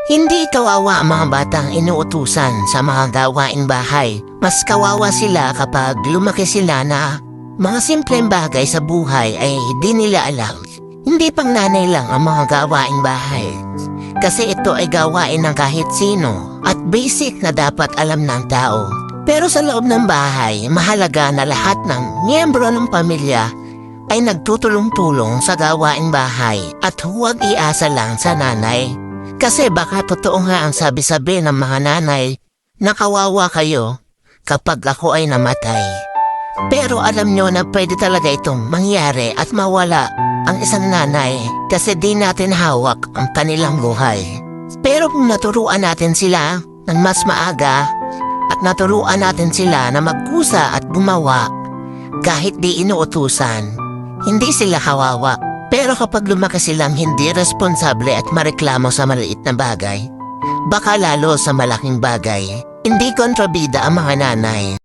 Hindi kawawa ang mga batang inuutusan sa mga gawaing bahay. Mas kawawa sila kapag lumaki sila na mga simpleng bagay sa buhay ay di nila alam. Hindi pang nanay lang ang mga gawaing bahay. Kasi ito ay gawain ng kahit sino at basic na dapat alam ng tao. Pero sa loob ng bahay, mahalaga na lahat ng miyembro ng pamilya ay nagtutulong-tulong sa gawaing bahay at huwag iasa lang sa nanay. Kasi baka totoo nga ang sabi-sabi ng mga nanay na kawawa kayo kapag ako ay namatay. Pero alam nyo na pwede talaga itong mangyari at mawala ang isang nanay kasi di natin hawak ang kanilang buhay. Pero kung naturuan natin sila ng mas maaga at naturuan natin sila na magkusa at gumawa kahit di inuutusan, hindi sila kawawa. Pero kapag lumaki silang hindi responsable at mareklamo sa maliit na bagay, baka lalo sa malaking bagay, hindi kontrabida ang mga nanay.